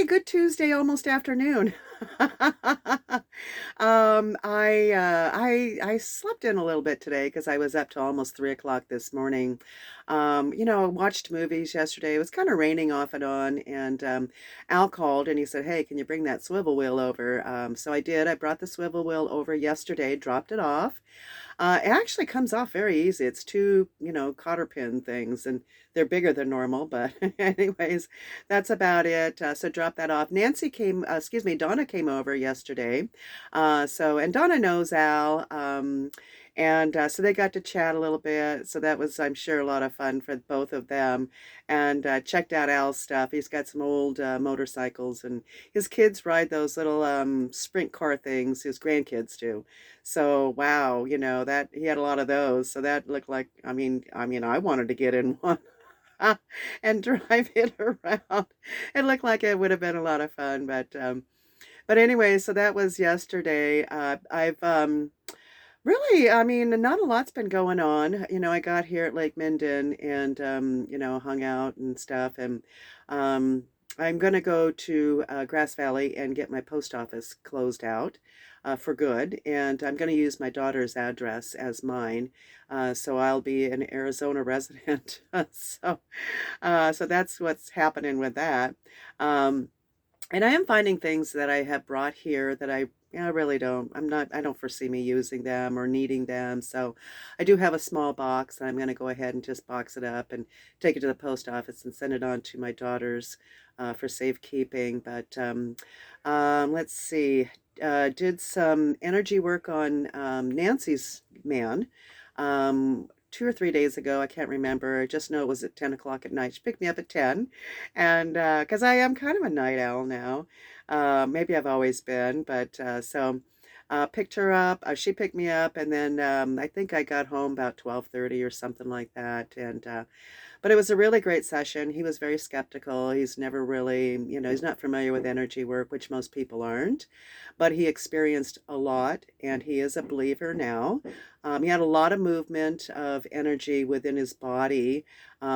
Good Tuesday, almost afternoon. I slept in a little bit today because I was up till almost 3 o'clock this morning. I watched movies yesterday. It was kind of raining off and on, and Al called and he said, "Hey, can you bring that swivel wheel over?" So I did. I brought the swivel wheel over yesterday, dropped it off. It actually comes off very easy. It's two, cotter pin things, and they're bigger than normal. But anyways, that's about it. So drop that off. Donna came over yesterday. And Donna knows Al. And so they got to chat a little bit. So that was, I'm sure, a lot of fun for both of them. And checked out Al's stuff. He's got some old motorcycles, and his kids ride those little sprint car things. His grandkids do. So wow, that he had a lot of those. So that looked like, I wanted to get in one and drive it around. It looked like it would have been a lot of fun, but anyway, so that was yesterday. I've really, not a lot's been going on. I got here at Lake Minden and hung out and stuff, and I'm gonna go to Grass Valley and get my post office closed out for good, and I'm gonna use my daughter's address as mine, so I'll be an Arizona resident. So that's what's happening with that. Um, and I am finding things that I have brought here that I really don't, I don't foresee me using them or needing them. So I do have a small box, and I'm going to go ahead and just box it up and take it to the post office and send it on to my daughters for safekeeping. But let's see, did some energy work on Nancy's man. 2 or 3 days ago. I can't remember. I just know it was at 10 o'clock at night. She picked me up at 10. And because I am kind of a night owl now. Maybe I've always been, but picked her up. She picked me up, and then I think I got home about 12:30 or something like that. But it was a really great session. He was very skeptical. He's never really, he's not familiar with energy work, which most people aren't. But he experienced a lot, and he is a believer now. He had a lot of movement of energy within his body.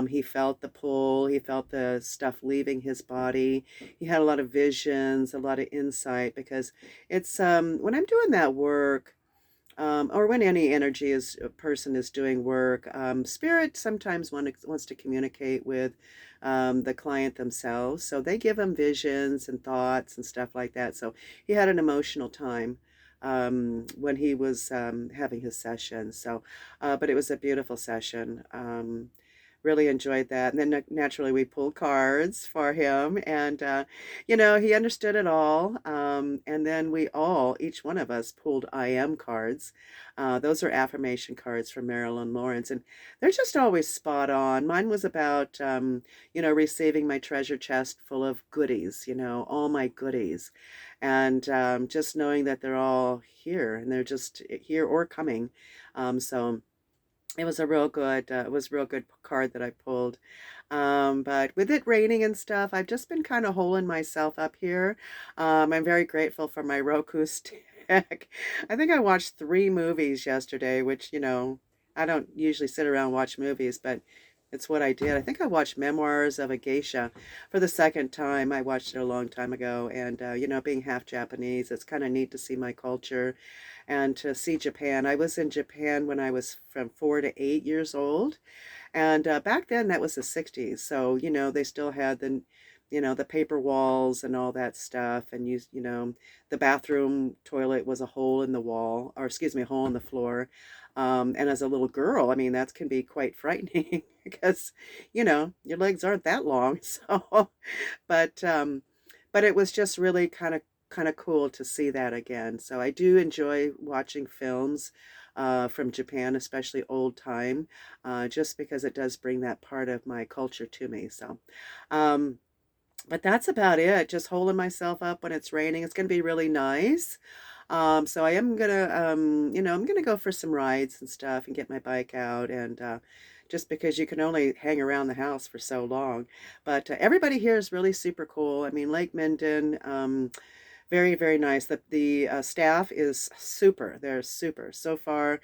He felt the pull, he felt the stuff leaving his body. He had a lot of visions, a lot of insight, because it's when I'm doing that work, or when any energy is a person is doing work, spirit sometimes wants to communicate with the client themselves. So they give him visions and thoughts and stuff like that. So he had an emotional time when he was having his session. But it was a beautiful session. Really enjoyed that. And then naturally we pulled cards for him, and he understood it all. And then each one of us pulled I am cards. Those are affirmation cards from Marilyn Lawrence, and they're just always spot on. Mine was about receiving my treasure chest full of goodies, all my goodies, and just knowing that they're all here, and they're just here or coming. So it was a real good card that I pulled. But with it raining and stuff, I've just been kind of holing myself up here. I'm very grateful for my Roku stick. I think I watched 3 movies yesterday, which, I don't usually sit around and watch movies, but it's what I did. I think I watched Memoirs of a Geisha for the second time. I watched it a long time ago, and being half Japanese, it's kind of neat to see my culture and to see Japan. I was in Japan when I was from 4 to 8 years old, and back then that was the 60s. So they still had the paper walls and all that stuff, and the bathroom toilet was a hole in the wall, or excuse me, a hole in the floor. And as a little girl, that can be quite frightening because your legs aren't that long. So but but it was just really kind of cool to see that again. So I do enjoy watching films from Japan, especially old time, just because it does bring that part of my culture to me. Um, but that's about it. Just holding myself up when it's raining. It's going to be really nice. So I am gonna, I'm gonna go for some rides and stuff and get my bike out, and just because you can only hang around the house for so long. But everybody here is really super cool. Lake Minden, very, very nice. The staff is super. They're super. So far,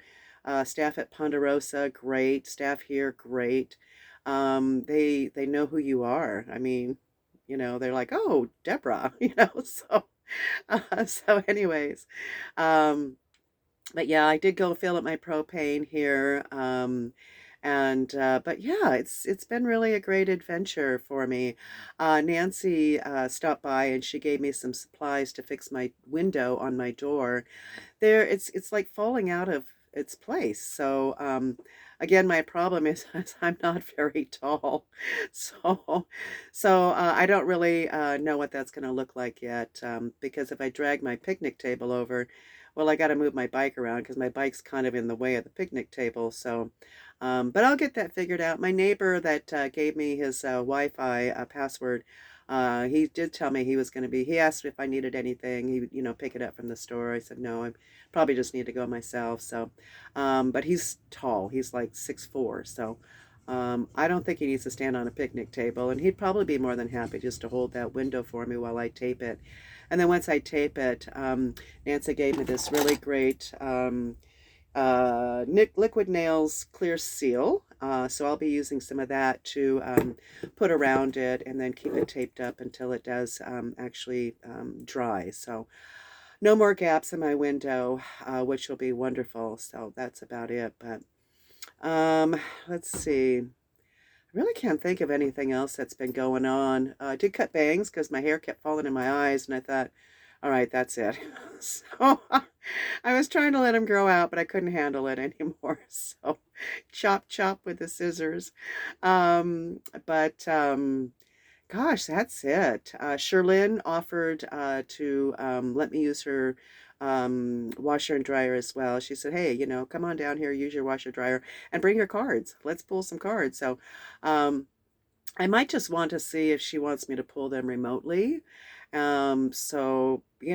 staff at Ponderosa, great. Staff here, great. They know who you are. they're like, "Oh, Deborah," so anyways, um, but yeah, I did go fill up my propane here. And but yeah, it's been really a great adventure for me. Nancy stopped by and she gave me some supplies to fix my window on my door. It's like falling out of its place. So again, my problem is I'm not very tall. So I don't really know what that's going to look like yet, because if I drag my picnic table over, well, I got to move my bike around because my bike's kind of in the way of the picnic table. So but I'll get that figured out. My neighbor that gave me his Wi-Fi password, he did tell me he was going to be, he asked if I needed anything, he would, pick it up from the store. I said, no, I probably just need to go myself. So, but he's tall. He's like 6'4". So, I don't think he needs to stand on a picnic table, and he'd probably be more than happy just to hold that window for me while I tape it. And then once I tape it, Nancy gave me this really great liquid nails clear seal. So I'll be using some of that to put around it and then keep it taped up until it does actually dry. So no more gaps in my window, which will be wonderful. So that's about it. But um, let's see. I really can't think of anything else that's been going on. I did cut bangs because my hair kept falling in my eyes, and I thought, all right, that's it. So I was trying to let them grow out, but I couldn't handle it anymore. So chop, chop with the scissors. But gosh, that's it. Sherlyn offered to let me use her washer and dryer as well. She said, hey, come on down here, use your washer dryer and bring your cards. Let's pull some cards. So um, I might just want to see if she wants me to pull them remotely. So, I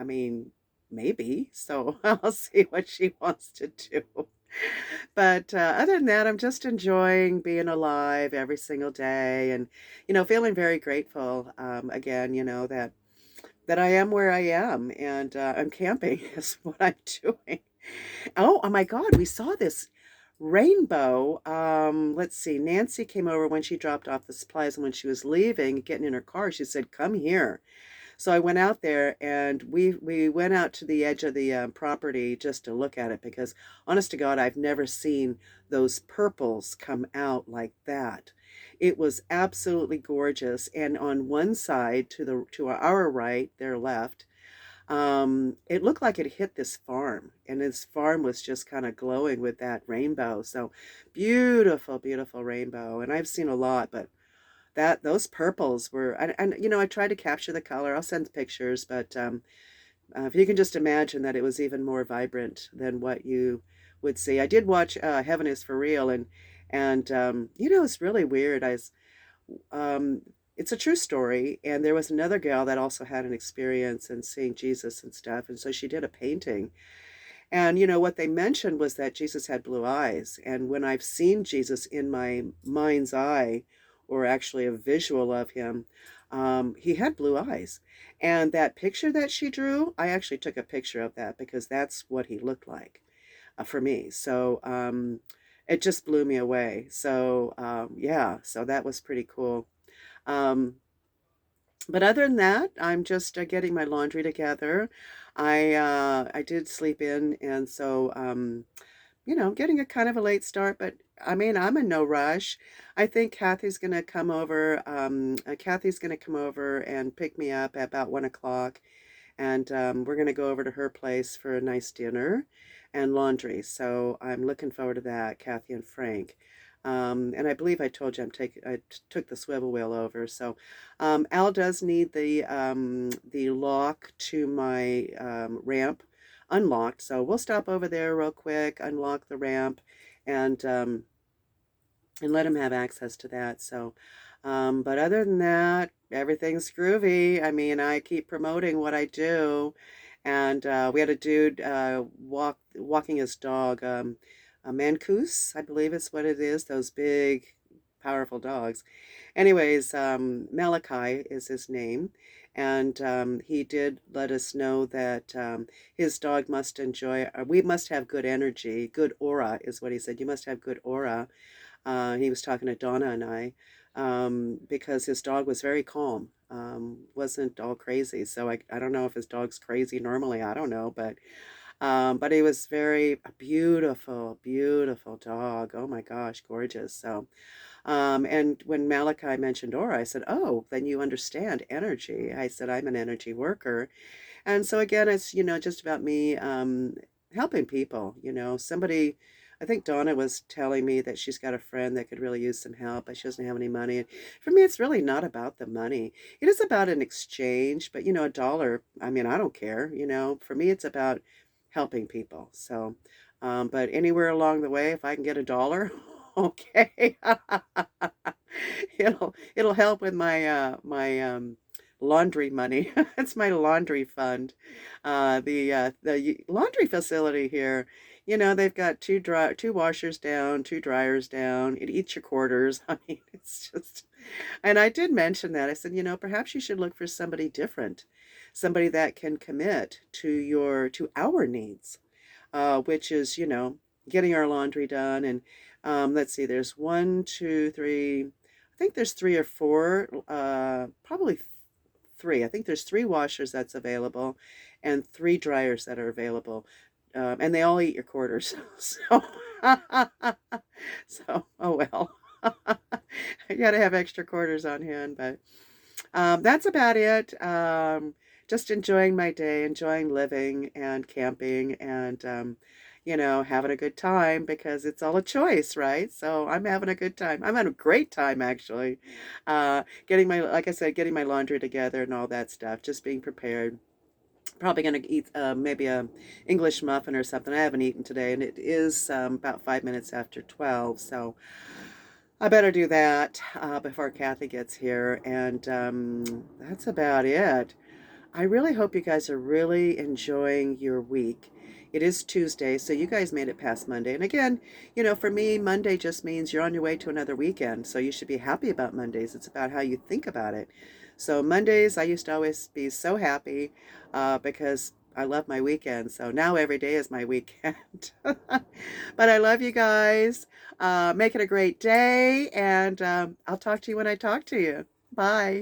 mean, maybe. So I'll see what she wants to do. But other than that, I'm just enjoying being alive every single day and, feeling very grateful again, that I am where I am and I'm camping is what I'm doing. Oh my God, we saw this rainbow. Let's see. Nancy came over when she dropped off the supplies and when she was leaving, getting in her car, she said, "Come here." So I went out there and we went out to the edge of the property just to look at it because honest to God, I've never seen those purples come out like that. It was absolutely gorgeous. And on one side to our right, their left, it looked like it hit this farm, and this farm was just kind of glowing with that rainbow. So beautiful, beautiful rainbow. And I've seen a lot, but those purples were, and I tried to capture the color. I'll send pictures, but if you can just imagine that it was even more vibrant than what you would see. I did watch Heaven is for Real, and it's really weird. Um, it's a true story, and there was another gal that also had an experience in seeing Jesus and stuff, and so she did a painting. And what they mentioned was that Jesus had blue eyes. And when I've seen Jesus in my mind's eye, or actually a visual of him, he had blue eyes. And that picture that she drew, I actually took a picture of that because that's what he looked like for me. So it just blew me away. So yeah, so that was pretty cool. Um, but other than that, I'm just getting my laundry together. I did sleep in, and so getting a kind of a late start, but I mean, I'm in no rush. I think Kathy's gonna come over. Kathy's gonna come over and pick me up at about 1 o'clock, and we're gonna go over to her place for a nice dinner and laundry. So I'm looking forward to that, Kathy and Frank. And I believe I told you I took the swivel wheel over. So Al does need the lock to my ramp unlocked. So we'll stop over there real quick, unlock the ramp, and let him have access to that. So, but other than that, everything's groovy. I mean, I keep promoting what I do, and we had a dude walking his dog, a Mancoos, I believe is what it is. Those big, powerful dogs. Anyways, Malachi is his name, and he did let us know that his dog must enjoy, we must have good energy, good aura is what he said. You must have good aura. He was talking to Donna and I. because his dog was very calm, wasn't all crazy. So I don't know if his dog's crazy normally. I don't know, but he was very a beautiful, beautiful dog. Oh my gosh, gorgeous. So and when Malachi mentioned aura, I said, "Oh, then you understand energy." I said, "I'm an energy worker." And so again, it's, just about me helping people, somebody, I think Donna was telling me that she's got a friend that could really use some help, but she doesn't have any money. And for me, it's really not about the money. It is about an exchange, but a dollar, I mean, I don't care, for me, it's about helping people. So, but anywhere along the way, if I can get a dollar, okay. It'll help with my laundry money. It's my laundry fund. The laundry facility here, they've got two washers down, two dryers down. It eats your quarters. I mean, it's just, and I did mention that. I said, perhaps you should look for somebody different, somebody that can commit to our needs, which is, getting our laundry done. And let's see, there's one, two, three, I think there's three or four, probably three. I think there's three washers that's available and three dryers that are available. And they all eat your quarters. So, so oh well. You got to have extra quarters on hand, but that's about it. Just enjoying my day, enjoying living and camping and, having a good time because it's all a choice, right? So I'm having a good time. I'm having a great time, actually. Like I said, getting my laundry together and all that stuff, just being prepared. Probably going to eat maybe a English muffin or something. I haven't eaten today, and it is about 5 minutes after 12, so I better do that before Kathy gets here, and that's about it. I really hope you guys are really enjoying your week. It is Tuesday, so you guys made it past Monday. And again, for me, Monday just means you're on your way to another weekend. So you should be happy about Mondays. It's about how you think about it. So Mondays, I used to always be so happy because I love my weekend. So now every day is my weekend. But I love you guys. Make it a great day, and I'll talk to you when I talk to you. Bye.